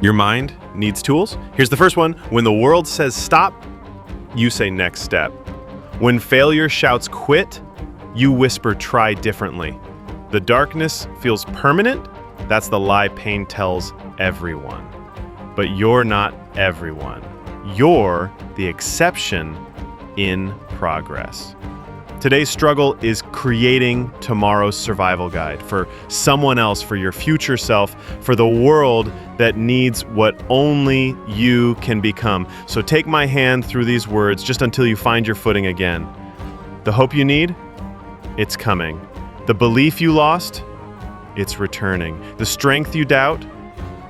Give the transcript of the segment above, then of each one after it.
Your mind needs tools. Here's the first one. When the world says stop, you say next step. When failure shouts quit, you whisper try differently. The darkness feels permanent. That's the lie pain tells everyone. But you're not everyone. You're the exception in progress. Today's struggle is creating tomorrow's survival guide for someone else, for your future self, for the world that needs what only you can become. So take my hand through these words just until you find your footing again. The hope you need, it's coming. The belief you lost, it's returning. The strength you doubt,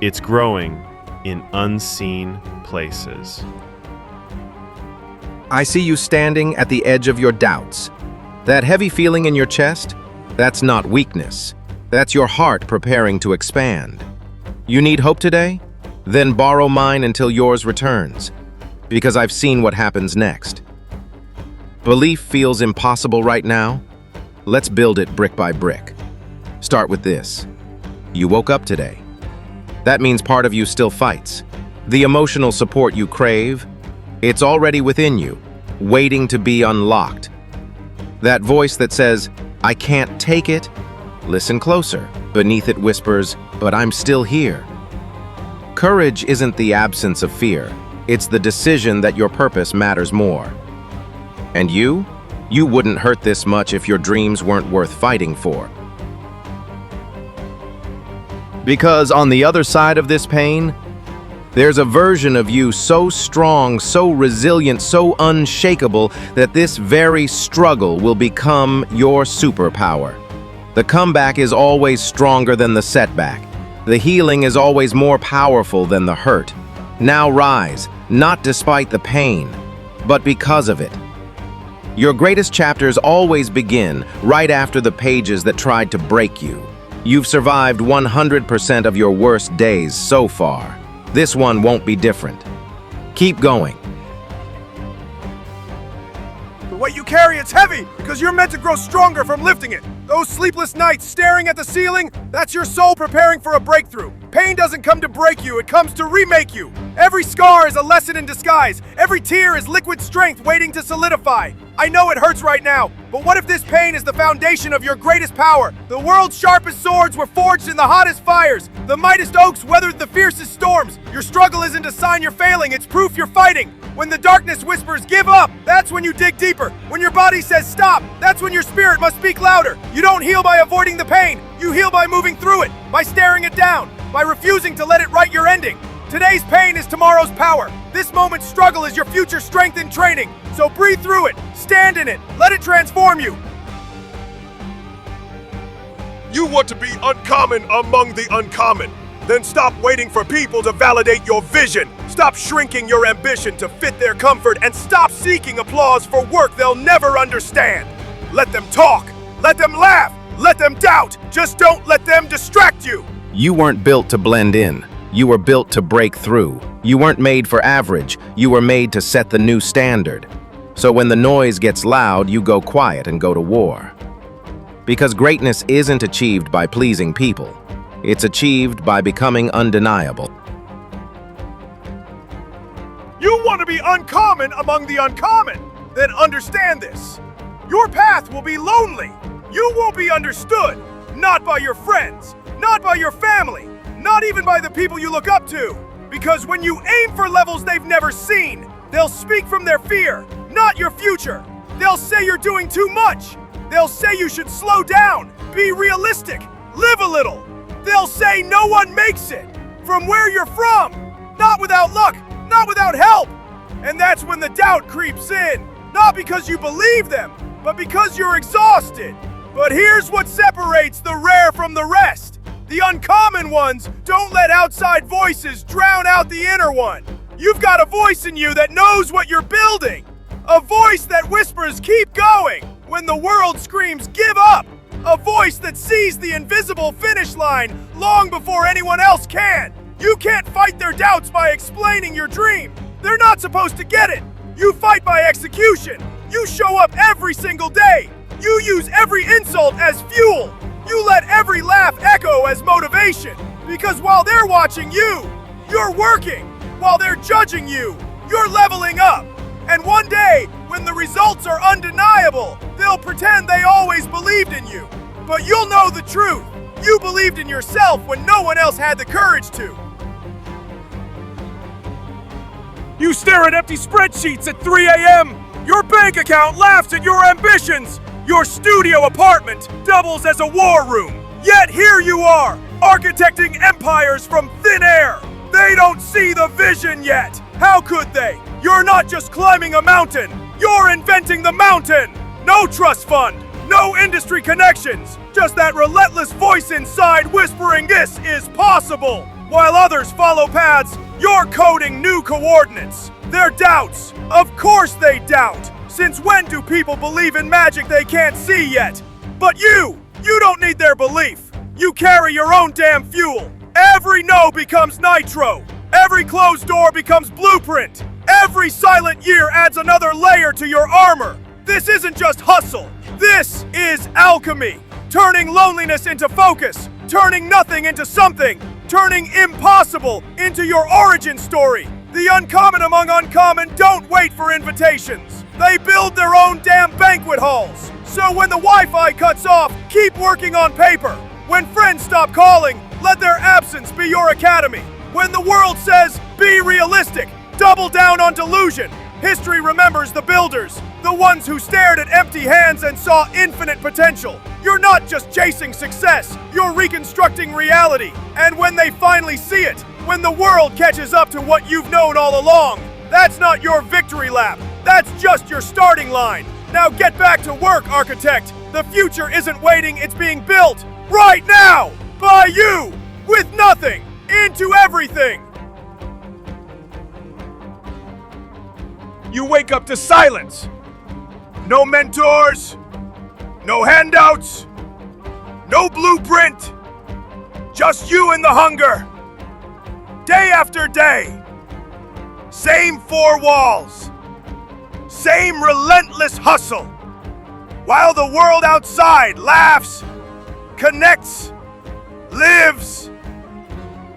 it's growing in unseen places. I see you standing at the edge of your doubts. That heavy feeling in your chest, that's not weakness. That's your heart preparing to expand. You need hope today? Then borrow mine until yours returns, because I've seen what happens next. Belief feels impossible right now. Let's build it brick by brick. Start with this. You woke up today. That means part of you still fights. The emotional support you crave, it's already within you, waiting to be unlocked. That voice that says, I can't take it, listen closer. Beneath it whispers, but I'm still here. Courage isn't the absence of fear. It's the decision that your purpose matters more. And you wouldn't hurt this much if your dreams weren't worth fighting for. Because on the other side of this pain, there's a version of you so strong, so resilient, so unshakable that this very struggle will become your superpower. The comeback is always stronger than the setback. The healing is always more powerful than the hurt. Now rise, not despite the pain, but because of it. Your greatest chapters always begin right after the pages that tried to break you. You've survived 100% of your worst days so far. This one won't be different. Keep going. The weight you carry, it's heavy, because you're meant to grow stronger from lifting it. Those sleepless nights staring at the ceiling, that's your soul preparing for a breakthrough. Pain doesn't come to break you, it comes to remake you. Every scar is a lesson in disguise. Every tear is liquid strength waiting to solidify. I know it hurts right now, but what if this pain is the foundation of your greatest power? The world's sharpest swords were forged in the hottest fires. The mightiest oaks weathered the fiercest storms. Your struggle isn't a sign you're failing, it's proof you're fighting. When the darkness whispers, give up, that's when you dig deeper. When your body says stop, that's when your spirit must speak louder. You don't heal by avoiding the pain. You heal by moving through it, by staring it down, by refusing to let it write your ending. Today's pain is tomorrow's power. This moment's struggle is your future strength and training. So breathe through it, stand in it, let it transform you. You want to be uncommon among the uncommon. Then stop waiting for people to validate your vision. Stop shrinking your ambition to fit their comfort and stop seeking applause for work they'll never understand. Let them talk, let them laugh, let them doubt. Just don't let them distract you. You weren't built to blend in. You were built to break through. You weren't made for average. You were made to set the new standard. So when the noise gets loud, you go quiet and go to war. Because greatness isn't achieved by pleasing people. It's achieved by becoming undeniable. You want to be uncommon among the uncommon? Then understand this. Your path will be lonely. You won't be understood. Not by your friends, not by your family, not even by the people you look up to. Because when you aim for levels they've never seen, they'll speak from their fear, not your future. They'll say you're doing too much. They'll say you should slow down, be realistic, live a little. They'll say no one makes it from where you're from, not without luck, not without help. And that's when the doubt creeps in, not because you believe them, but because you're exhausted. But here's what separates the rare from the rest. The uncommon ones don't let outside voices drown out the inner one. You've got a voice in you that knows what you're building. A voice that whispers, keep going, when the world screams, give up. A voice that sees the invisible finish line long before anyone else can. You can't fight their doubts by explaining your dream. They're not supposed to get it. You fight by execution. You show up every single day. You use every insult as fuel. You let every laugh echo as motivation. Because while they're watching you, You're working. While they're judging you, you're leveling up. And one day, when the results are undeniable, they'll pretend they always believed in you. But you'll know the truth. You believed in yourself when no one else had the courage to. You stare at empty spreadsheets at 3 a.m. Your bank account laughs at your ambitions. Your studio apartment doubles as a war room. Yet here you are, architecting empires from thin air. They don't see the vision yet. How could they? You're not just climbing a mountain. You're inventing the mountain. No trust fund, no industry connections. Just that relentless voice inside whispering this is possible. While others follow paths, you're coding new coordinates. Their doubts. Of course they doubt. Since when do people believe in magic they can't see yet? But you don't need their belief. You carry your own damn fuel. Every no becomes nitro. Every closed door becomes blueprint. Every silent year adds another layer to your armor. This isn't just hustle. This is alchemy. Turning loneliness into focus. Turning nothing into something. Turning impossible into your origin story. The uncommon among uncommon don't wait for invitations. They build their own damn banquet halls. So when the Wi-Fi cuts off, keep working on paper. When friends stop calling, let their absence be your academy. When the world says, be realistic, double down on delusion. History remembers the builders, the ones who stared at empty hands and saw infinite potential. You're not just chasing success, you're reconstructing reality. And when they finally see it, when the world catches up to what you've known all along, that's not your victory lap, that's just your starting line. Now get back to work, architect. The future isn't waiting, it's being built right now, by you, with nothing, into everything. You wake up to silence. No mentors, no handouts, no blueprint, just you and the hunger. Day after day, same four walls, same relentless hustle. While the world outside laughs, connects, lives,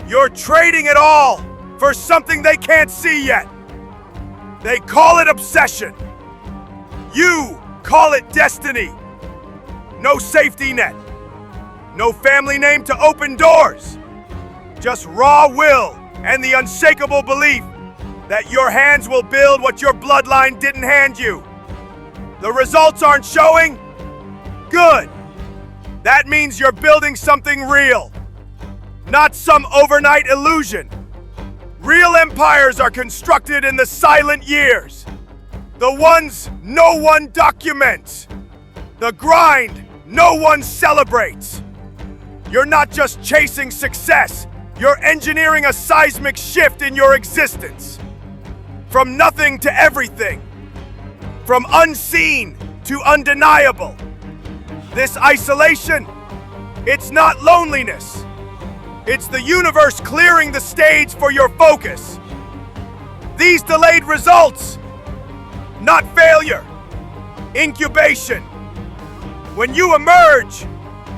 you're trading it all for something they can't see yet. They call it obsession. You call it destiny. No safety net. No family name to open doors. Just raw will and the unshakable belief that your hands will build what your bloodline didn't hand you. The results aren't showing? Good. That means you're building something real, not some overnight illusion. Real empires are constructed in the silent years. The ones no one documents. The grind no one celebrates. You're not just chasing success, you're engineering a seismic shift in your existence. From nothing to everything. From unseen to undeniable. This isolation, it's not loneliness. It's the universe clearing the stage for your focus. These delayed results, not failure, incubation. When you emerge,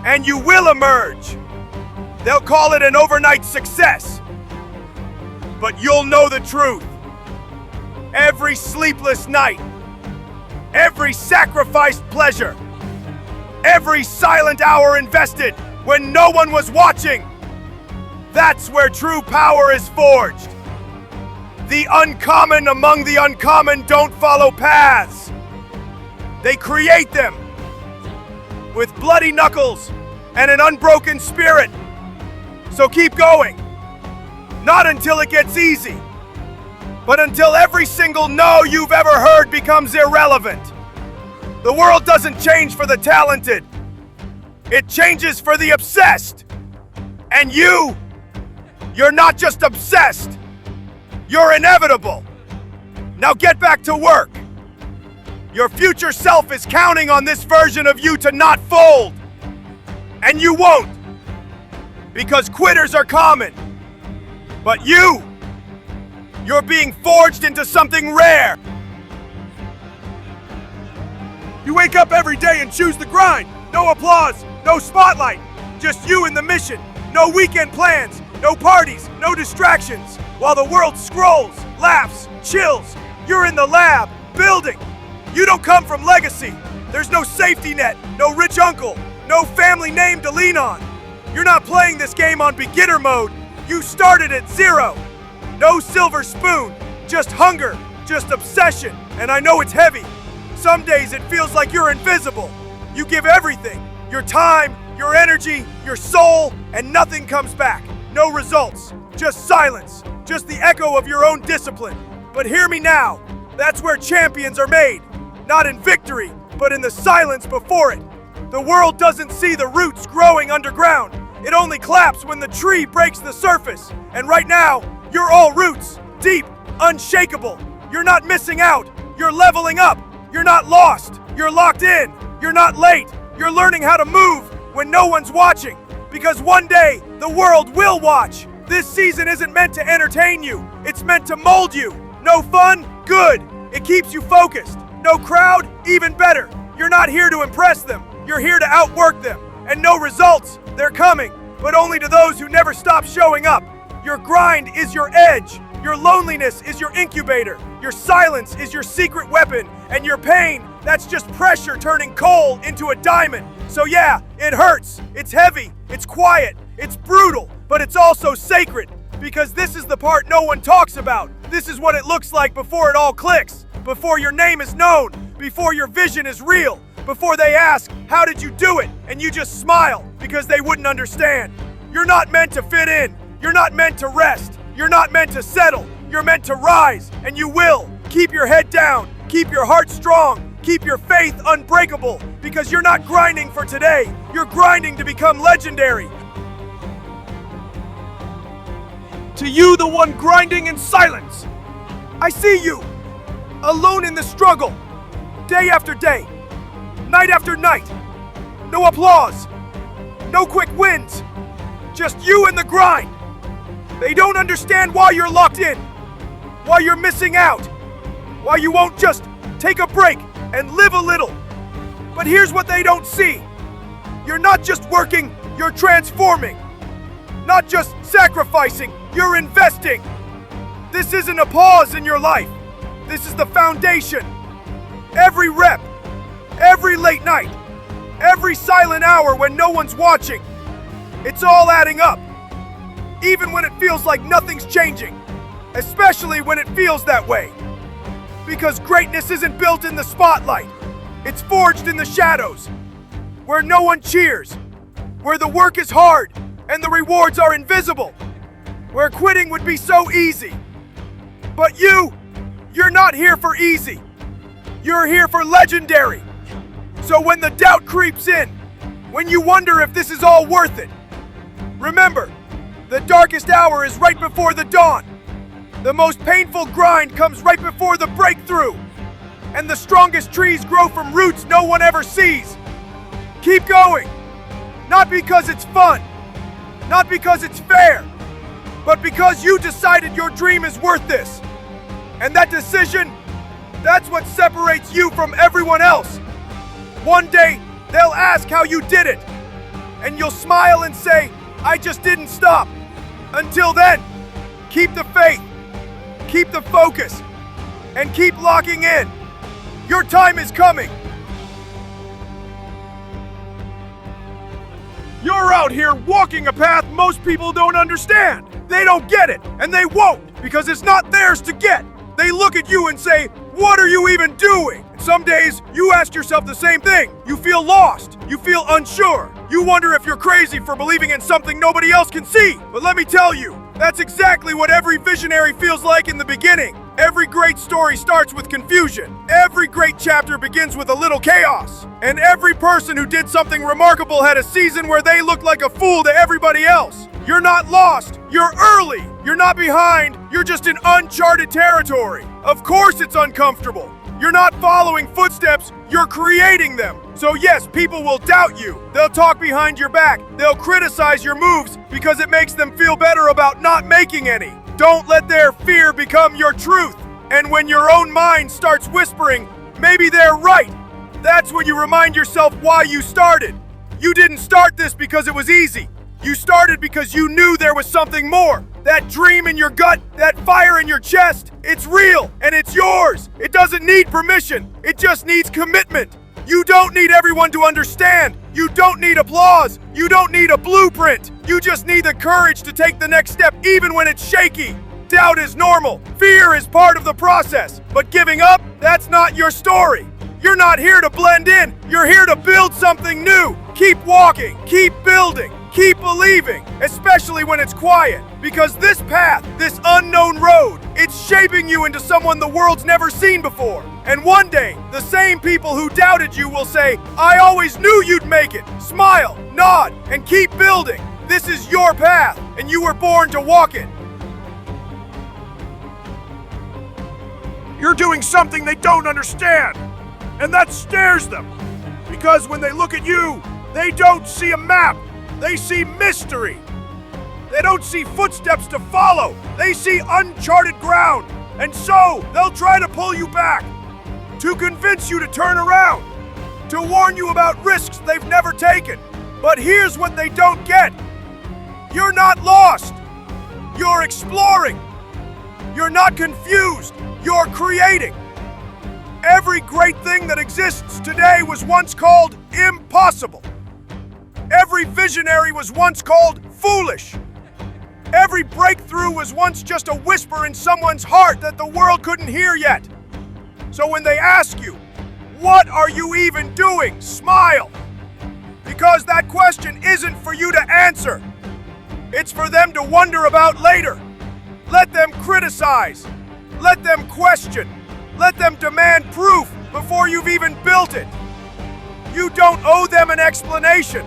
and you will emerge, they'll call it an overnight success. But you'll know the truth. Every sleepless night, every sacrificed pleasure, every silent hour invested when no one was watching, that's where true power is forged. The uncommon among the uncommon don't follow paths. They create them with bloody knuckles and an unbroken spirit. So keep going. Not until it gets easy, but until every single no you've ever heard becomes irrelevant. The world doesn't change for the talented. It changes for the obsessed. And you're not just obsessed. You're inevitable. Now get back to work. Your future self is counting on this version of you to not fold. And you won't. Because quitters are common. But you're being forged into something rare. You wake up every day and choose the grind. No applause, no spotlight. Just you and the mission. No weekend plans, no parties, no distractions. While the world scrolls, laughs, chills, you're in the lab, building. You don't come from legacy. There's no safety net, no rich uncle, no family name to lean on. You're not playing this game on beginner mode. You started at zero. No silver spoon, just hunger, just obsession. And I know it's heavy. Some days it feels like you're invisible. You give everything, your time, your energy, your soul, and nothing comes back. No results, just silence, just the echo of your own discipline. But hear me now, that's where champions are made. Not in victory, but in the silence before it. The world doesn't see the roots growing underground. It only claps when the tree breaks the surface. And right now, you're all roots, deep, unshakable. You're not missing out, you're leveling up. You're not lost, you're locked in. You're not late, you're learning how to move when no one's watching. Because one day, the world will watch. This season isn't meant to entertain you, it's meant to mold you. No fun? Good. It keeps you focused. No crowd? Even better. You're not here to impress them, you're here to outwork them. And no results, they're coming, but only to those who never stop showing up. Your grind is your edge. Your loneliness is your incubator. Your silence is your secret weapon. And your pain, that's just pressure turning coal into a diamond. So yeah, it hurts. It's heavy. It's quiet. It's brutal. But it's also sacred. Because this is the part no one talks about. This is what it looks like before it all clicks. Before your name is known. Before your vision is real. Before they ask, how did you do it? And you just smile because they wouldn't understand. You're not meant to fit in. You're not meant to rest. You're not meant to settle. You're meant to rise, and you will. Keep your head down. Keep your heart strong. Keep your faith unbreakable, because you're not grinding for today. You're grinding to become legendary. To you, the one grinding in silence, I see you, alone in the struggle, day after day, night after night. No applause, no quick wins, just you and the grind. They don't understand why you're locked in, why you're missing out, why you won't just take a break and live a little. But here's what they don't see. You're not just working, you're transforming. Not just sacrificing, you're investing. This isn't a pause in your life. This is the foundation. Every rep, every late night, every silent hour when no one's watching, it's all adding up. Even when it feels like nothing's changing, especially when it feels that way. Because greatness isn't built in the spotlight, it's forged in the shadows, where no one cheers, where the work is hard and the rewards are invisible, where quitting would be so easy. But you're not here for easy, you're here for legendary. So when the doubt creeps in, when you wonder if this is all worth it, remember, the darkest hour is right before the dawn. The most painful grind comes right before the breakthrough. And the strongest trees grow from roots no one ever sees. Keep going. Not because it's fun. Not because it's fair. But because you decided your dream is worth this. And that decision, that's what separates you from everyone else. One day, they'll ask how you did it. And you'll smile and say, I just didn't stop. Until then, keep the faith, keep the focus, and keep locking in. Your time is coming. You're out here walking a path most people don't understand. They don't get it, and they won't, because it's not theirs to get. They look at you and say, what are you even doing? And some days, you ask yourself the same thing. You feel lost. You feel unsure. You wonder if you're crazy for believing in something nobody else can see. But let me tell you, that's exactly what every visionary feels like in the beginning. Every great story starts with confusion. Every great chapter begins with a little chaos. And every person who did something remarkable had a season where they looked like a fool to everybody else. You're not lost. You're early. You're not behind. You're just in uncharted territory. Of course it's uncomfortable. You're not following footsteps, you're creating them. So yes, people will doubt you. They'll talk behind your back. They'll criticize your moves because it makes them feel better about not making any. Don't let their fear become your truth. And when your own mind starts whispering, maybe they're right, that's when you remind yourself why you started. You didn't start this because it was easy. You started because you knew there was something more. That dream in your gut, that fire in your chest, it's real and it's yours. It doesn't need permission. It just needs commitment. You don't need everyone to understand. You don't need applause. You don't need a blueprint. You just need the courage to take the next step even when it's shaky. Doubt is normal. Fear is part of the process. But giving up, that's not your story. You're not here to blend in. You're here to build something new. Keep walking. Keep building. Keep believing, especially when it's quiet. Because this path, this unknown road, it's shaping you into someone the world's never seen before. And one day, the same people who doubted you will say, I always knew you'd make it. Smile, nod, and keep building. This is your path, and you were born to walk it. You're doing something they don't understand, and that scares them. Because when they look at you, they don't see a map, they see mystery. They don't see footsteps to follow, they see uncharted ground. And so, they'll try to pull you back, to convince you to turn around, to warn you about risks they've never taken. But here's what they don't get. You're not lost. You're exploring. You're not confused. You're creating. Every great thing that exists today was once called impossible. Every visionary was once called foolish. Every breakthrough was once just a whisper in someone's heart that the world couldn't hear yet. So when they ask you, what are you even doing? Smile. Because that question isn't for you to answer. It's for them to wonder about later. Let them criticize. Let them question. Let them demand proof before you've even built it. You don't owe them an explanation.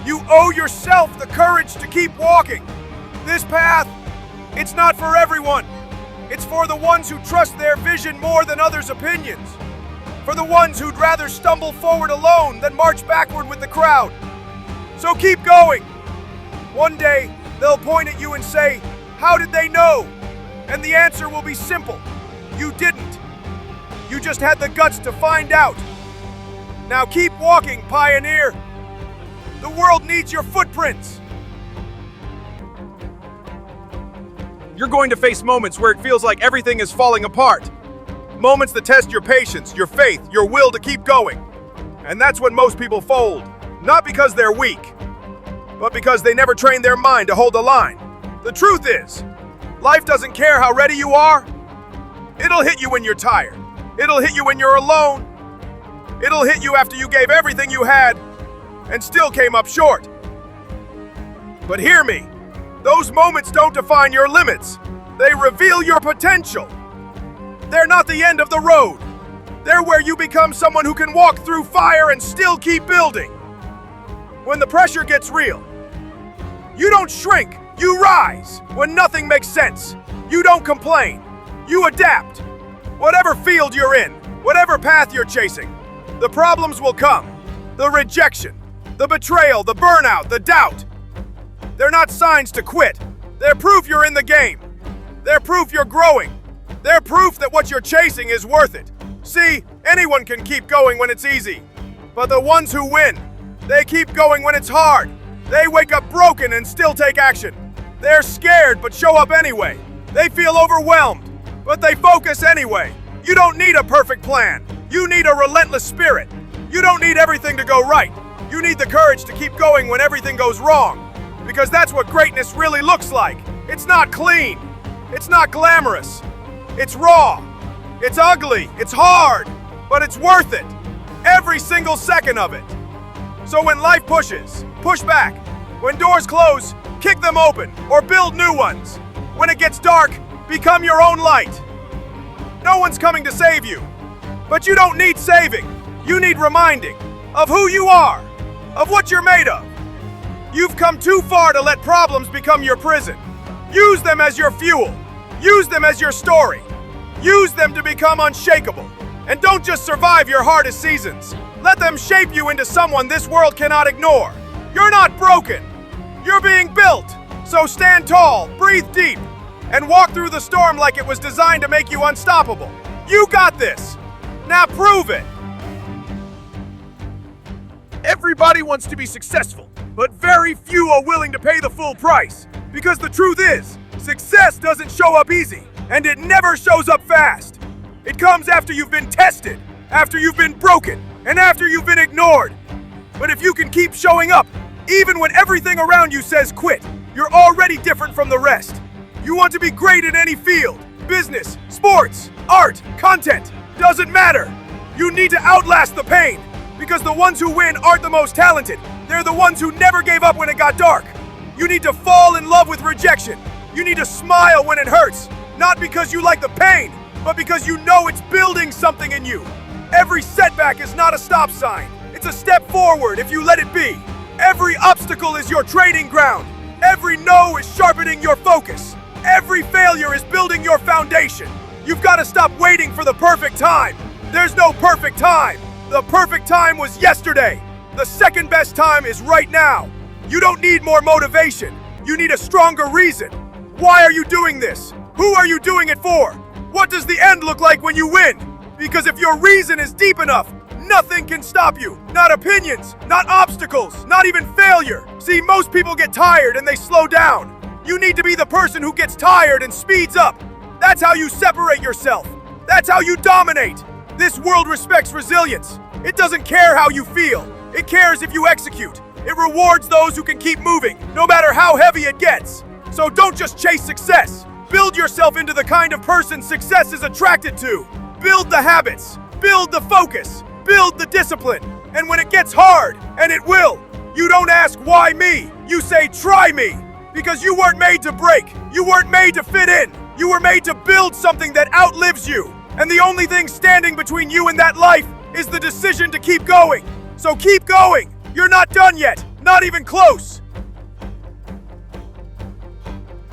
You owe yourself the courage to keep walking. This path, it's not for everyone. It's for the ones who trust their vision more than others' opinions. For the ones who'd rather stumble forward alone than march backward with the crowd. So keep going. One day, they'll point at you and say, how did they know? And the answer will be simple. You didn't. You just had the guts to find out. Now keep walking, pioneer. The world needs your footprints. You're going to face moments where it feels like everything is falling apart. Moments that test your patience, your faith, your will to keep going. And that's when most people fold. Not because they're weak, but because they never trained their mind to hold the line. The truth is, life doesn't care how ready you are. It'll hit you when you're tired. It'll hit you when you're alone. It'll hit you after you gave everything you had and still came up short. But hear me. Those moments don't define your limits. They reveal your potential. They're not the end of the road. They're where you become someone who can walk through fire and still keep building. When the pressure gets real, you don't shrink, you rise. When nothing makes sense, you don't complain, you adapt. Whatever field you're in, whatever path you're chasing, the problems will come. The rejection, the betrayal, the burnout, the doubt. They're not signs to quit. They're proof you're in the game. They're proof you're growing. They're proof that what you're chasing is worth it. See, anyone can keep going when it's easy. But the ones who win, they keep going when it's hard. They wake up broken and still take action. They're scared but show up anyway. They feel overwhelmed, but they focus anyway. You don't need a perfect plan. You need a relentless spirit. You don't need everything to go right. You need the courage to keep going when everything goes wrong. Because that's what greatness really looks like. It's not clean. It's not glamorous. It's raw. It's ugly. It's hard. But it's worth it. Every single second of it. So when life pushes, push back. When doors close, kick them open or build new ones. When it gets dark, become your own light. No one's coming to save you. But you don't need saving. You need reminding of who you are, of what you're made of. You've come too far to let problems become your prison. Use them as your fuel. Use them as your story. Use them to become unshakable. And don't just survive your hardest seasons. Let them shape you into someone this world cannot ignore. You're not broken. You're being built. So stand tall, breathe deep, and walk through the storm like it was designed to make you unstoppable. You got this. Now prove it. Everybody wants to be successful, but very few are willing to pay the full price. Because the truth is, Success doesn't show up easy, and it never shows up fast. It comes after you've been tested, after you've been broken, and after you've been ignored. But if you can keep showing up, even when everything around you says quit, you're already different from the rest. You want to be great in any field, business, sports, art, content, doesn't matter. You need to outlast the pain, because the ones who win aren't the most talented. They're the ones who never gave up when it got dark. You need to fall in love with rejection. You need to smile when it hurts, not because you like the pain, but because you know it's building something in you. Every setback is not a stop sign. It's a step forward if you let it be. Every obstacle is your training ground. Every no is sharpening your focus. Every failure is building your foundation. You've got to stop waiting for the perfect time. There's no perfect time. The perfect time was yesterday. The second best time is right now. You don't need more motivation. You need a stronger reason. Why are you doing this? Who are you doing it for? What does the end look like when you win? Because if your reason is deep enough, nothing can stop you. Not opinions, not obstacles, not even failure. See, most people get tired and they slow down. You need to be the person who gets tired and speeds up. That's how you separate yourself. That's how you dominate. This world respects resilience. It doesn't care how you feel. It cares if you execute. It rewards those who can keep moving, no matter how heavy it gets. So don't just chase success. Build yourself into the kind of person success is attracted to. Build the habits. Build the focus. Build the discipline. And when it gets hard, and it will, you don't ask why me. You say try me. Because you weren't made to break. You weren't made to fit in. You were made to build something that outlives you. And the only thing standing between you and that life is the decision to keep going. So keep going. You're not done yet. Not even close.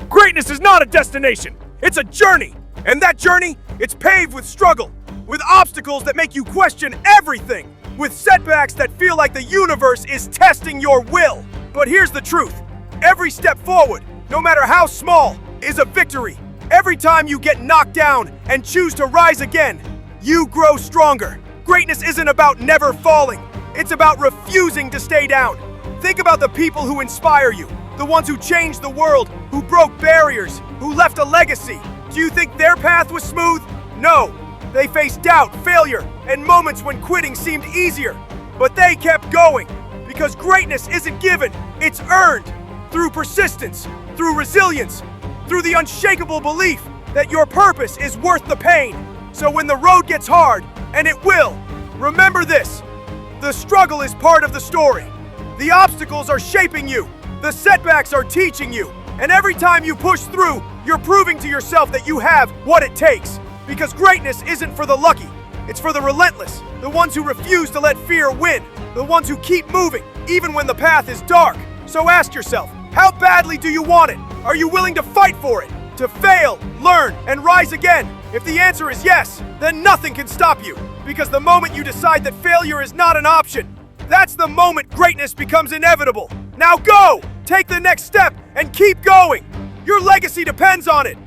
Greatness is not a destination. It's a journey. And that journey, it's paved with struggle, with obstacles that make you question everything, with setbacks that feel like the universe is testing your will. But here's the truth. Every step forward, no matter how small, is a victory. Every time you get knocked down and choose to rise again, you grow stronger. Greatness isn't about never falling. It's about refusing to stay down. Think about the people who inspire you, the ones who changed the world, who broke barriers, who left a legacy. Do you think their path was smooth? No. They faced doubt, failure, and moments when quitting seemed easier. But they kept going, because greatness isn't given, it's earned. Through persistence, through resilience, through the unshakable belief that your purpose is worth the pain. So when the road gets hard, and it will, remember this. The struggle is part of the story. The obstacles are shaping you. The setbacks are teaching you. And every time you push through, you're proving to yourself that you have what it takes. Because greatness isn't for the lucky. It's for the relentless, the ones who refuse to let fear win, the ones who keep moving, even when the path is dark. So ask yourself, how badly do you want it? Are you willing to fight for it? To fail, learn, and rise again? If the answer is yes, then nothing can stop you. Because the moment you decide that failure is not an option, that's the moment greatness becomes inevitable. Now go! Take the next step and keep going! Your legacy depends on it!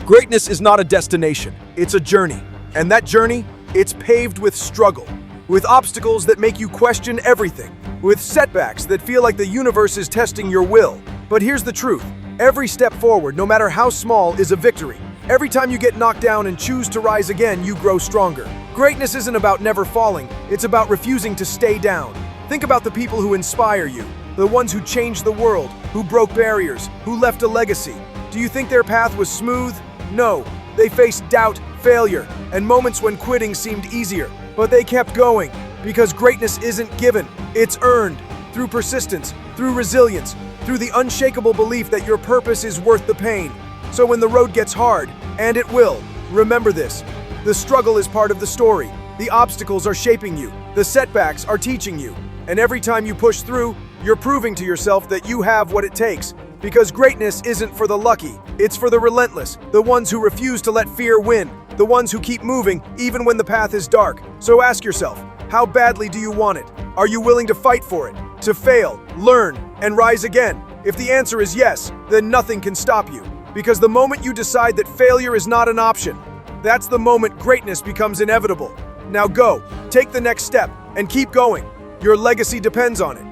Greatness is not a destination, it's a journey. And that journey, it's paved with struggle, with obstacles that make you question everything, with setbacks that feel like the universe is testing your will. But here's the truth. Every step forward, no matter how small, is a victory. Every time you get knocked down and choose to rise again, you grow stronger. Greatness isn't about never falling, it's about refusing to stay down. Think about the people who inspire you, the ones who changed the world, who broke barriers, who left a legacy. Do you think their path was smooth? No. They faced doubt, failure, and moments when quitting seemed easier. But they kept going, because greatness isn't given, it's earned. Through persistence, through resilience, through the unshakable belief that your purpose is worth the pain. So when the road gets hard, and it will, remember this. The struggle is part of the story. The obstacles are shaping you. The setbacks are teaching you. And every time you push through, you're proving to yourself that you have what it takes. Because greatness isn't for the lucky, it's for the relentless, the ones who refuse to let fear win, the ones who keep moving even when the path is dark. So ask yourself, how badly do you want it? Are you willing to fight for it? To fail, learn, and rise again? If the answer is yes, then nothing can stop you. Because the moment you decide that failure is not an option, that's the moment greatness becomes inevitable. Now go, take the next step, and keep going. Your legacy depends on it.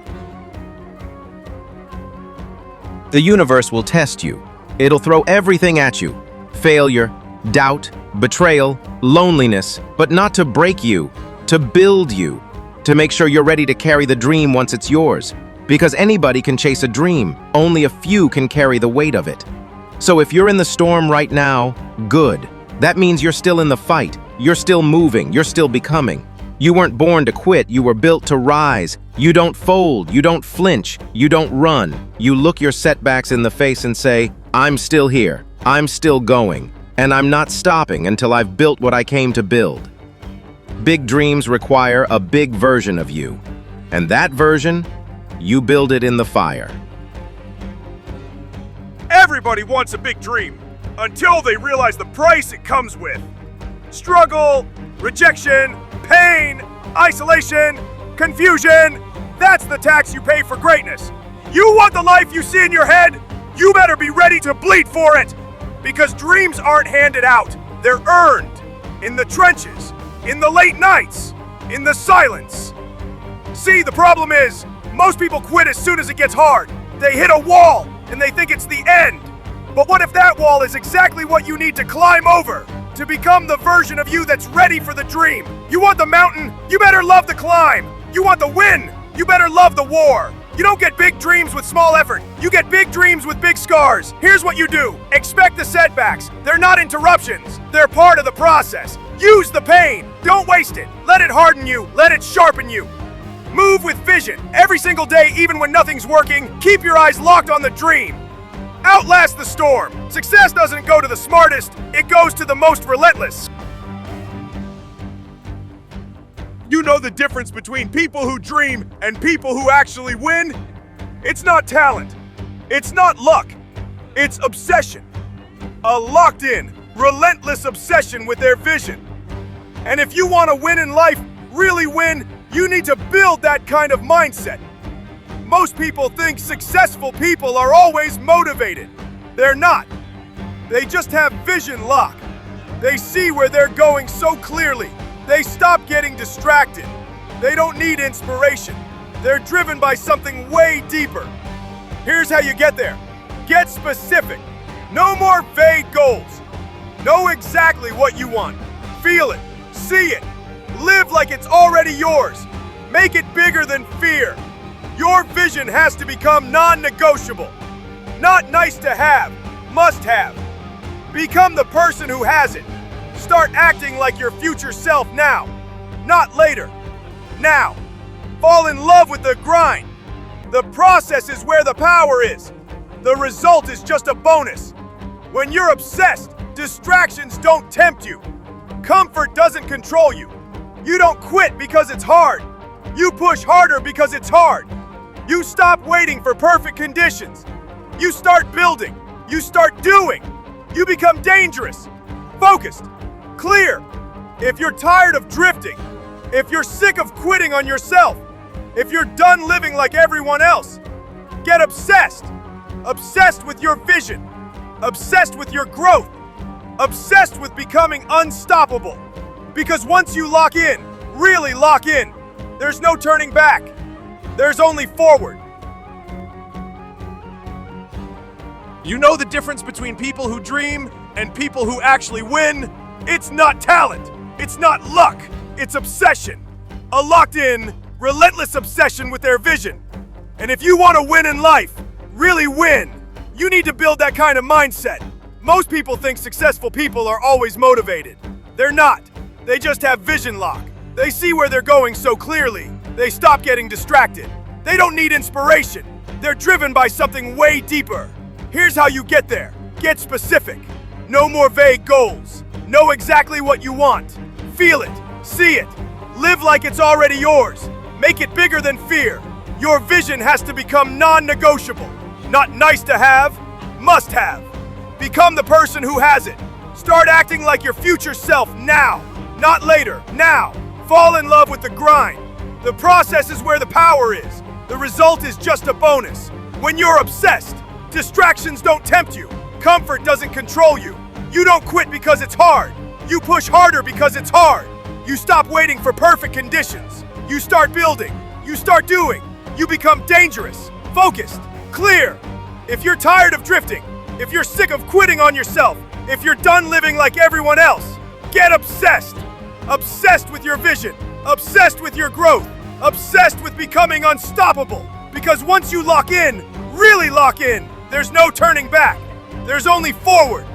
The universe will test you. It'll throw everything at you. Failure, doubt, betrayal, loneliness, but not to break you, to build you, to make sure you're ready to carry the dream once it's yours. Because anybody can chase a dream, only a few can carry the weight of it. So if you're in the storm right now, good. That means you're still in the fight, you're still moving, you're still becoming. You weren't born to quit, you were built to rise. You don't fold, you don't flinch, you don't run. You look your setbacks in the face and say, I'm still here, I'm still going, and I'm not stopping until I've built what I came to build. Big dreams require a big version of you. And that version, you build it in the fire. Everybody wants a big dream until they realize the price it comes with. Struggle, rejection, pain, isolation, confusion. That's the tax you pay for greatness. You want the life you see in your head? You better be ready to bleed for it. Because dreams aren't handed out. They're earned. In the trenches, in the late nights, in the silence. See, the problem is, most people quit as soon as it gets hard. They hit a wall and they think it's the end. But what if that wall is exactly what you need to climb over to become the version of you that's ready for the dream? You want the mountain? You better love the climb. You want the win? You better love the war. You don't get big dreams with small effort. You get big dreams with big scars. Here's what you do. Expect the setbacks. They're not interruptions. They're part of the process. Use the pain. Don't waste it. Let it harden you. Let it sharpen you. Move with vision. Every single day, even when nothing's working, keep your eyes locked on the dream. Outlast the storm. Success doesn't go to the smartest, it goes to the most relentless. You know the difference between people who dream and people who actually win? It's not talent. It's not luck. It's obsession. A locked-in, relentless obsession with their vision. And if you want to win in life, really win, you need to build that kind of mindset. Most people think successful people are always motivated. They're not. They just have vision lock. They see where they're going so clearly. They stop getting distracted. They don't need inspiration. They're driven by something way deeper. Here's how you get there. Get specific. No more vague goals. Know exactly what you want. Feel it. See it. Live like it's already yours. Make it bigger than fear. Your vision has to become non-negotiable. Not nice to have, must have. Become the person who has it. Start acting like your future self now, not later. Now. Fall in love with the grind. The process is where the power is. The result is just a bonus. When you're obsessed, distractions don't tempt you. Comfort doesn't control you. You don't quit because it's hard. You push harder because it's hard. You stop waiting for perfect conditions. You start building. You start doing. You become dangerous, focused, clear. If you're tired of drifting, if you're sick of quitting on yourself, if you're done living like everyone else, get obsessed. Obsessed with your vision. Obsessed with your growth. Obsessed with becoming unstoppable. Because once you lock in, really lock in, there's no turning back. There's only forward. You know the difference between people who dream and people who actually win? It's not talent. It's not luck. It's obsession. A locked-in, relentless obsession with their vision. And if you want to win in life, really win, you need to build that kind of mindset. Most people think successful people are always motivated. They're not. They just have vision lock. They see where they're going so clearly. They stop getting distracted. They don't need inspiration. They're driven by something way deeper. Here's how you get there. Get specific. No more vague goals. Know exactly what you want. Feel it. See it. Live like it's already yours. Make it bigger than fear. Your vision has to become non-negotiable. Not nice to have, must have. Become the person who has it. Start acting like your future self now, not later, now. Fall in love with the grind. The process is where the power is. The result is just a bonus. When you're obsessed, distractions don't tempt you. Comfort doesn't control you. You don't quit because it's hard. You push harder because it's hard. You stop waiting for perfect conditions. You start building. You start doing. You become dangerous, focused, clear. If you're tired of drifting, if you're sick of quitting on yourself, if you're done living like everyone else, get obsessed. Obsessed with your vision, obsessed with your growth, obsessed with becoming unstoppable. Because once you lock in, really lock in, there's no turning back. There's only forward.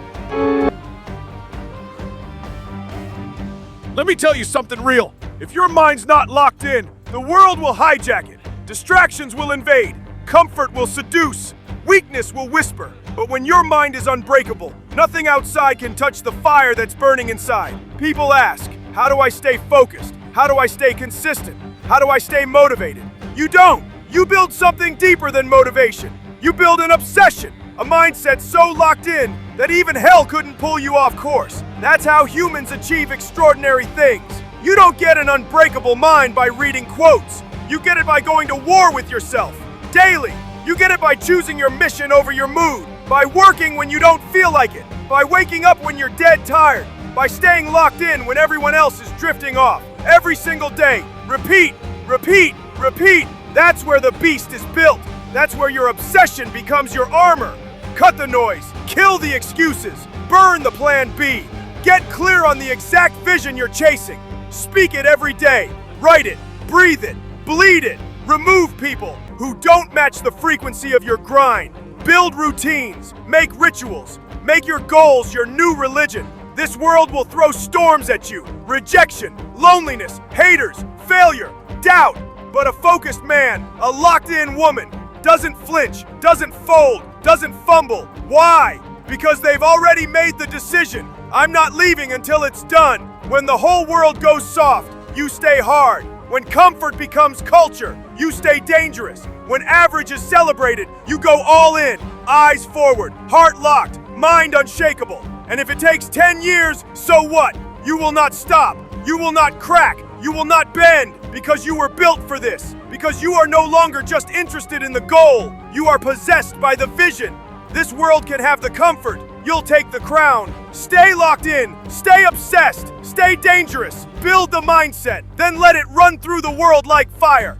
Let me tell you something real. If your mind's not locked in, the world will hijack it. Distractions will invade. Comfort will seduce. Weakness will whisper. But when your mind is unbreakable, nothing outside can touch the fire that's burning inside. People ask, how do I stay focused? How do I stay consistent? How do I stay motivated? You don't. You build something deeper than motivation. You build an obsession, a mindset so locked in that even hell couldn't pull you off course. That's how humans achieve extraordinary things. You don't get an unbreakable mind by reading quotes. You get it by going to war with yourself daily. You get it by choosing your mission over your mood, by working when you don't feel like it, by waking up when you're dead tired, by staying locked in when everyone else is drifting off. Every single day, repeat, repeat, repeat. That's where the beast is built. That's where your obsession becomes your armor. Cut the noise, kill the excuses, burn the plan B. Get clear on the exact vision you're chasing. Speak it every day, write it, breathe it, bleed it. Remove people who don't match the frequency of your grind. Build routines, make rituals, make your goals your new religion. This world will throw storms at you. Rejection, loneliness, haters, failure, doubt. But a focused man, a locked-in woman, doesn't flinch, doesn't fold, doesn't fumble. Why? Because they've already made the decision. I'm not leaving until it's done. When the whole world goes soft, you stay hard. When comfort becomes culture, you stay dangerous. When average is celebrated, you go all in. Eyes forward, heart locked, mind unshakable. And if it takes 10 years, so what? You will not stop. You will not crack. You will not bend, because you were built for this. Because you are no longer just interested in the goal. You are possessed by the vision. This world can have the comfort. You'll take the crown. Stay locked in. Stay obsessed. Stay dangerous. Build the mindset. Then let it run through the world like fire.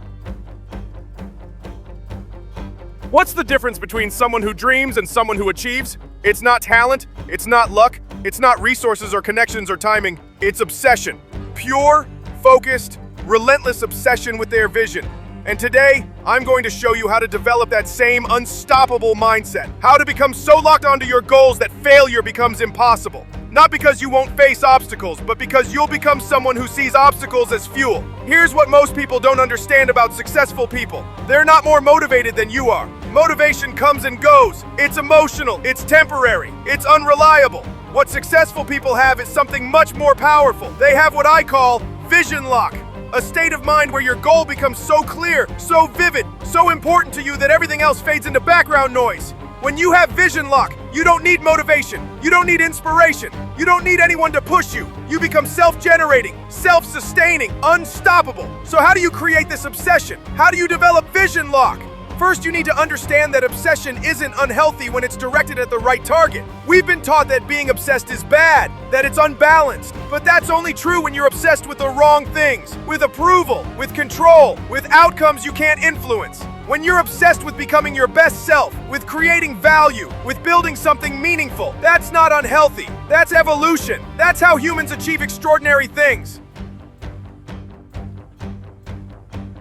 What's the difference between someone who dreams and someone who achieves? It's not talent, it's not luck, it's not resources or connections or timing, it's obsession. Pure, focused, relentless obsession with their vision. And today, I'm going to show you how to develop that same unstoppable mindset. How to become so locked onto your goals that failure becomes impossible. Not because you won't face obstacles, but because you'll become someone who sees obstacles as fuel. Here's what most people don't understand about successful people. They're not more motivated than you are. Motivation comes and goes. It's emotional, it's temporary, it's unreliable. What successful people have is something much more powerful. They have what I call vision lock. A state of mind where your goal becomes so clear, so vivid, so important to you that everything else fades into background noise. When you have vision lock, you don't need motivation, you don't need inspiration, you don't need anyone to push you. You become self-generating, self-sustaining, unstoppable. So how do you create this obsession? How do you develop vision lock? First, you need to understand that obsession isn't unhealthy when it's directed at the right target. We've been taught that being obsessed is bad, that it's unbalanced. But that's only true when you're obsessed with the wrong things, with approval, with control, with outcomes you can't influence. When you're obsessed with becoming your best self, with creating value, with building something meaningful, that's not unhealthy. That's evolution. That's how humans achieve extraordinary things.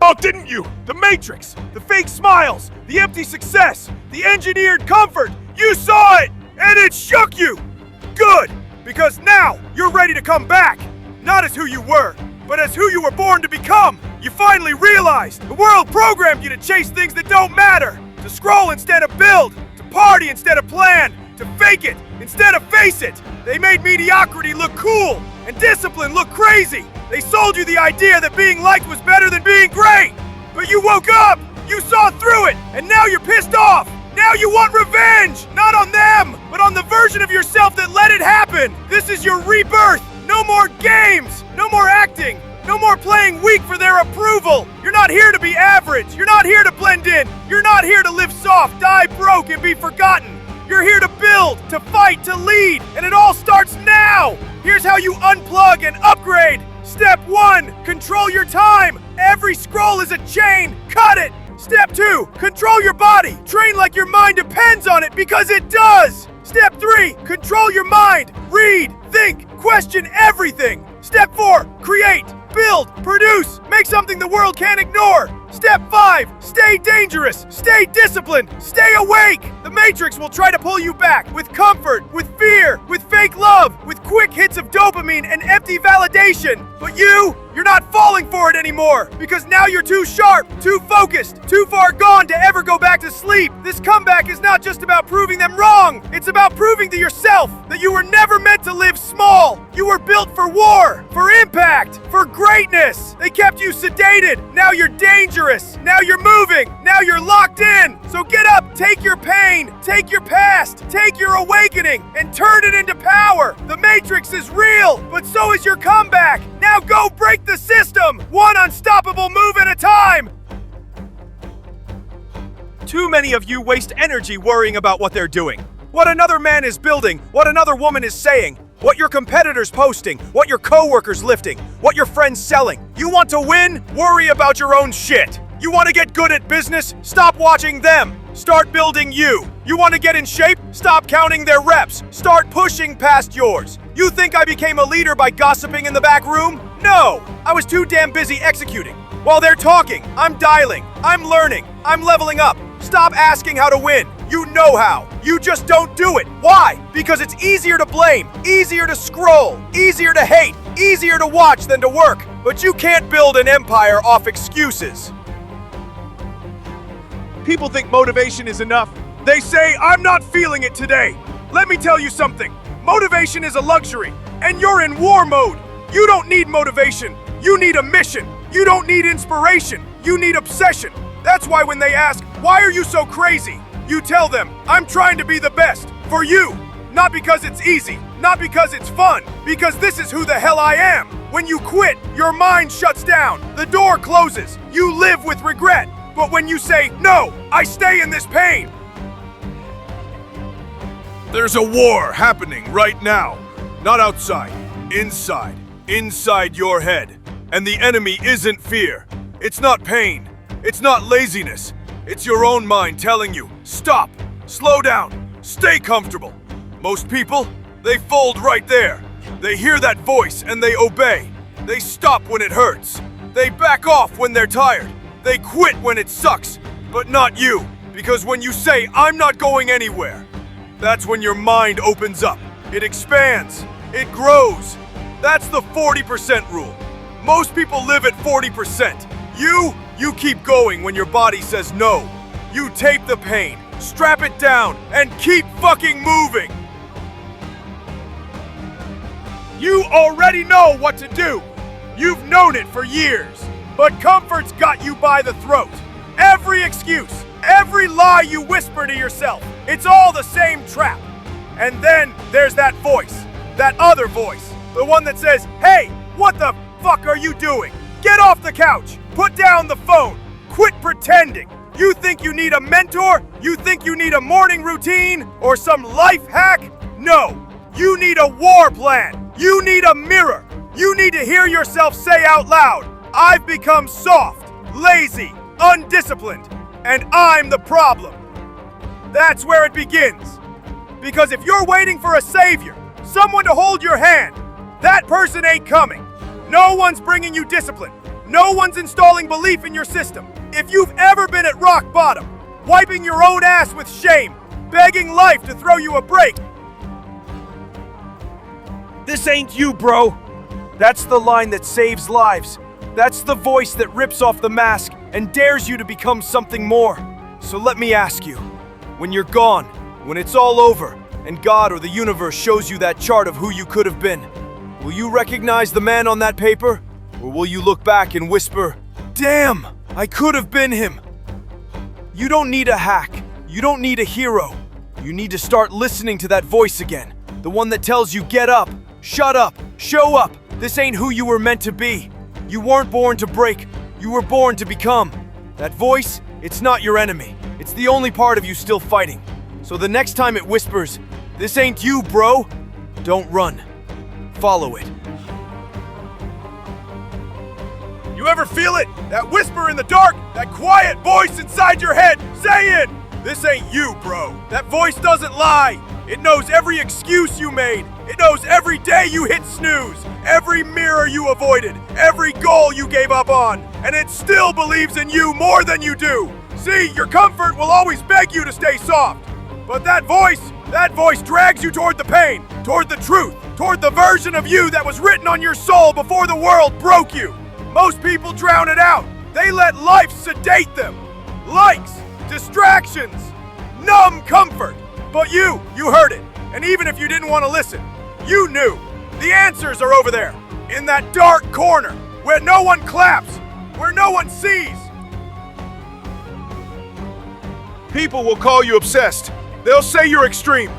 Oh, didn't you? The Matrix, the fake smiles, the empty success, the engineered comfort. You saw it, and it shook you. Good, because now you're ready to come back. Not as who you were, but as who you were born to become. You finally realized the world programmed you to chase things that don't matter, to scroll instead of build, to party instead of plan, to fake it instead of face it. They made mediocrity look cool and discipline look crazy. They sold you the idea that being liked was better than being great. But you woke up, you saw through it, and now you're pissed off. Now you want revenge, not on them, but on the version of yourself that let it happen. This is your rebirth. No more games, no more acting, no more playing weak for their approval. You're not here to be average. You're not here to blend in. You're not here to live soft, die broke, and be forgotten. You're here to build, to fight, to lead, and it all starts now. Here's how you unplug and upgrade. Step 1, control your time. Every scroll is a chain. Cut it. Step 2, control your body. Train like your mind depends on it because it does. Step 3, control your mind. Read, think, question everything. Step 4, create, build, produce, make something the world can't ignore. Step 5, stay dangerous, stay disciplined, stay awake. The Matrix will try to pull you back with comfort, with fear, with fake love, with quick hits of dopamine and empty validation. But you're not falling for it anymore because now you're too sharp, too focused, too far gone to ever go back to sleep. This comeback is not just about proving them wrong. It's about proving to yourself that you were never meant to live small. You were built for war, for impact, for greatness. They kept you sedated. Now you're dangerous. Now you're moving. Now you're locked in. So get up, take your pain, take your past, take your awakening, and turn it into power. The Matrix is real, but so is your comeback. Now go break the system, one unstoppable move at a time. Too many of you waste energy worrying about what they're doing, what another man is building, what another woman is saying, what your competitors posting, what your coworkers lifting, what your friends selling. You want to win? Worry about your own shit. You want to get good at business? Stop watching them. Start building you. You want to get in shape? Stop counting their reps. Start pushing past yours. You think I became a leader by gossiping in the back room? No, I was too damn busy executing. While they're talking, I'm dialing, I'm learning, I'm leveling up. Stop asking how to win. You know how. You just don't do it. Why? Because it's easier to blame, easier to scroll, easier to hate, easier to watch than to work. But you can't build an empire off excuses. People think motivation is enough. They say, I'm not feeling it today. Let me tell you something. Motivation is a luxury, and you're in war mode. You don't need motivation. You need a mission. You don't need inspiration. You need obsession. That's why when they ask, why are you so crazy? You tell them, I'm trying to be the best for you. Not because it's easy, not because it's fun, because this is who the hell I am. When you quit, your mind shuts down. The door closes. You live with regret. But when you say, no, I stay in this pain. There's a war happening right now. Not outside, inside your head. And the enemy isn't fear. It's not pain. It's not laziness. It's your own mind telling you, stop, slow down, stay comfortable. Most people, they fold right there. They hear that voice and they obey. They stop when it hurts. They back off when they're tired. They quit when it sucks, but not you. Because when you say, I'm not going anywhere, that's when your mind opens up. It expands. It grows. That's the 40% rule. Most people live at 40%. You keep going when your body says no. You tape the pain, strap it down, and keep fucking moving. You already know what to do. You've known it for years. But comfort's got you by the throat. Every excuse, every lie you whisper to yourself, it's all the same trap. And then there's that voice, that other voice, the one that says, hey, what the fuck are you doing? Get off the couch, put down the phone, quit pretending. You think you need a mentor? You think you need a morning routine or some life hack? No, you need a war plan. You need a mirror. You need to hear yourself say out loud, I've become soft, lazy, undisciplined, and I'm the problem. That's where it begins. Because if you're waiting for a savior, someone to hold your hand, that person ain't coming. No one's bringing you discipline. No one's installing belief in your system. If you've ever been at rock bottom, wiping your own ass with shame, begging life to throw you a break, this ain't you, bro. That's the line that saves lives. That's the voice that rips off the mask and dares you to become something more. So let me ask you, when you're gone, when it's all over, and God or the universe shows you that chart of who you could have been, will you recognize the man on that paper? Or will you look back and whisper, damn, I could have been him? You don't need a hack. You don't need a hero. You need to start listening to that voice again. The one that tells you, get up, shut up, show up. This ain't who you were meant to be. You weren't born to break. You were born to become. That voice, it's not your enemy. It's the only part of you still fighting. So the next time it whispers, this ain't you, bro, don't run. Follow it. You You ever feel it? That whisper in the dark, that quiet voice inside your head saying, "This ain't you, bro." That voice doesn't lie. It knows every excuse you made. It knows every day you hit snooze, every mirror you avoided, every goal you gave up on, and it still believes in you more than you do. See, your comfort will always beg you to stay soft, but that voice drags you toward the pain, toward the truth, toward the version of you that was written on your soul before the world broke you. Most people drown it out. They let life sedate them. Likes, distractions, numb comfort. But you heard it. And even if you didn't want to listen, you knew. The answers are over there, in that dark corner, where no one claps, where no one sees. People will call you obsessed. They'll say you're extreme.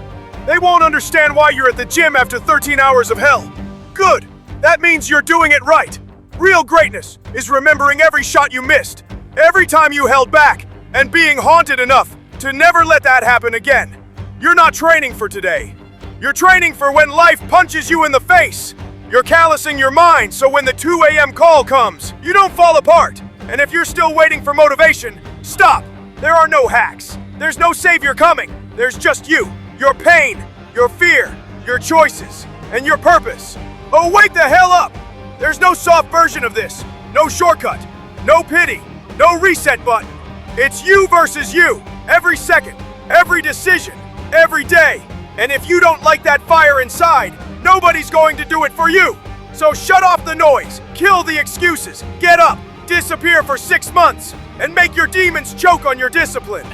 They won't understand why you're at the gym after 13 hours of hell. Good. That means you're doing it right. Real greatness is remembering every shot you missed, every time you held back, and being haunted enough to never let that happen again. You're not training for today. You're training for when life punches you in the face. You're callousing your mind so when the 2 a.m. call comes, you don't fall apart. And if you're still waiting for motivation, stop. There are no hacks. There's no savior coming. There's just you, your pain, your fear, your choices, and your purpose. Oh, wake the hell up! There's no soft version of this. No shortcut. No pity. No reset button. It's you versus you. Every second. Every decision. Every day. And if you don't like that fire inside, nobody's going to do it for you. So shut off the noise, kill the excuses, get up, disappear for 6 months, and make your demons choke on your discipline.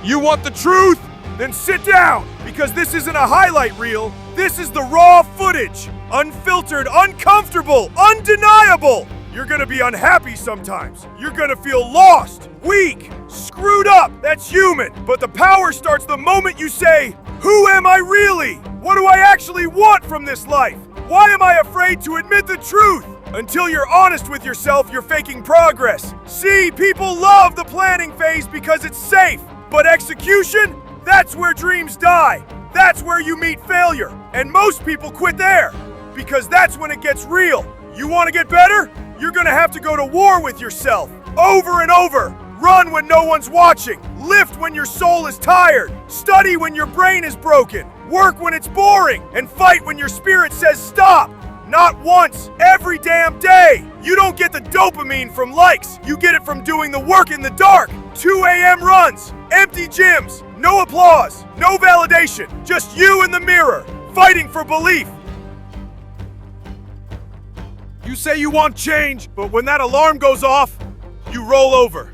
You want the truth? Then sit down, because this isn't a highlight reel. This is the raw footage. Unfiltered, uncomfortable, undeniable. You're gonna be unhappy sometimes. You're gonna feel lost, weak, screwed up. That's human. But the power starts the moment you say, "Who am I really? What do I actually want from this life? Why am I afraid to admit the truth?" Until you're honest with yourself, you're faking progress. See, people love the planning phase because it's safe. But execution? That's where dreams die. That's where you meet failure. And most people quit there because that's when it gets real. You want to get better? You're gonna have to go to war with yourself, over and over. Run when no one's watching. Lift when your soul is tired. Study when your brain is broken. Work when it's boring. And fight when your spirit says stop. Not once, every damn day. You don't get the dopamine from likes. You get it from doing the work in the dark. 2 a.m. runs, empty gyms, no applause, no validation. Just you in the mirror, fighting for belief. You say you want change, but when that alarm goes off, you roll over.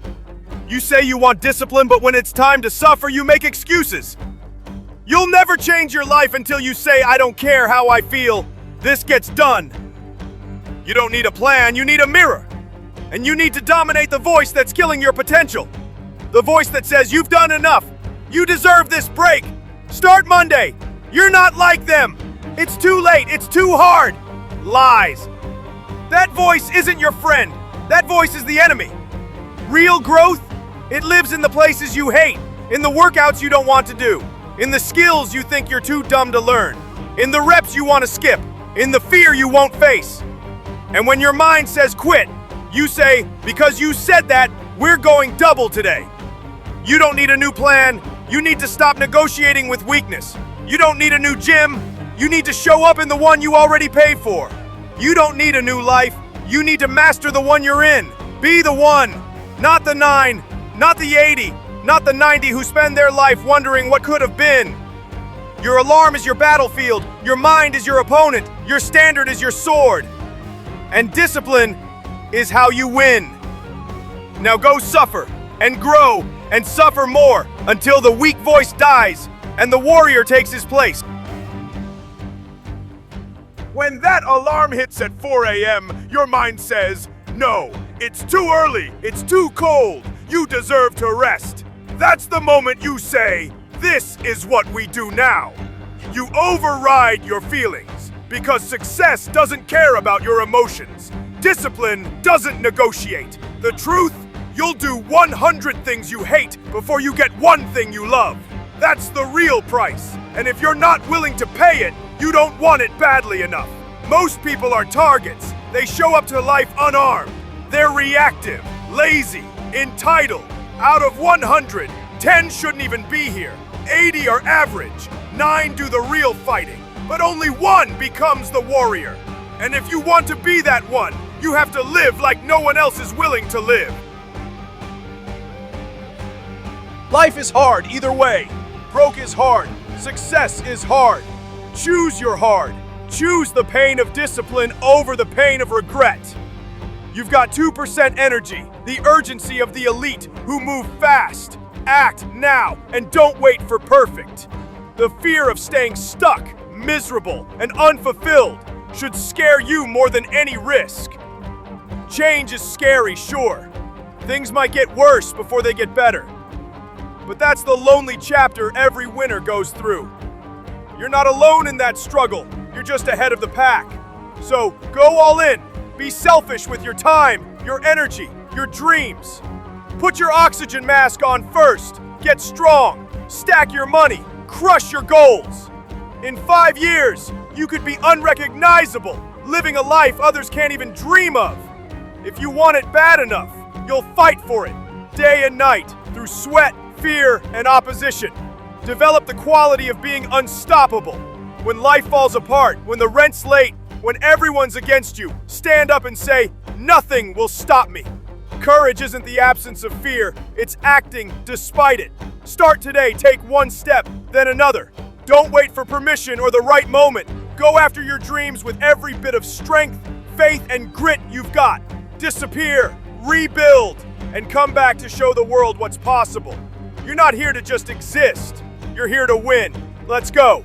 You say you want discipline, but when it's time to suffer, you make excuses. You'll never change your life until you say, "I don't care how I feel. This gets done." You don't need a plan, you need a mirror. And you need to dominate the voice that's killing your potential. The voice that says, "You've done enough. You deserve this break. Start Monday. You're not like them. It's too late. It's too hard." Lies. That voice isn't your friend. That voice is the enemy. Real growth, it lives in the places you hate, in the workouts you don't want to do, in the skills you think you're too dumb to learn, in the reps you want to skip, in the fear you won't face. And when your mind says quit, you say, "Because you said that, we're going double today." You don't need a new plan. You need to stop negotiating with weakness. You don't need a new gym. You need to show up in the one you already paid for. You don't need a new life. You need to master the one you're in. Be the one, not the 9, not the 80, not the 90 who spend their life wondering what could have been. Your alarm is your battlefield. Your mind is your opponent. Your standard is your sword. And discipline is how you win. Now go suffer and grow and suffer more until the weak voice dies and the warrior takes his place. When that alarm hits at 4 a.m., your mind says, "No, it's too early, it's too cold, you deserve to rest." That's the moment you say, "This is what we do now." You override your feelings because success doesn't care about your emotions. Discipline doesn't negotiate. The truth, you'll do 100 things you hate before you get one thing you love. That's the real price. And if you're not willing to pay it, you don't want it badly enough. Most people are targets. They show up to life unarmed. They're reactive, lazy, entitled. Out of 100, 10 shouldn't even be here. 80 are average. 9 do the real fighting. But only 1 becomes the warrior. And if you want to be that one, you have to live like no one else is willing to live. Life is hard either way. Broke is hard. Success is hard. Choose your hard. Choose the pain of discipline over the pain of regret. You've got 2% energy, the urgency of the elite who move fast. Act now and don't wait for perfect. The fear of staying stuck, miserable, and unfulfilled should scare you more than any risk. Change is scary, sure. Things might get worse before they get better. But that's the lonely chapter every winner goes through. You're not alone in that struggle. You're just ahead of the pack. So go all in. Be selfish with your time, your energy, your dreams. Put your oxygen mask on first. Get strong. Stack your money. Crush your goals. In 5 years, you could be unrecognizable, living a life others can't even dream of. If you want it bad enough, you'll fight for it, day and night, through sweat, fear, and opposition. Develop the quality of being unstoppable. When life falls apart, when the rent's late, when everyone's against you, stand up and say, "Nothing will stop me." Courage isn't the absence of fear, it's acting despite it. Start today, take one step, then another. Don't wait for permission or the right moment. Go after your dreams with every bit of strength, faith, and grit you've got. Disappear, rebuild, and come back to show the world what's possible. You're not here to just exist. You're here to win. Let's go.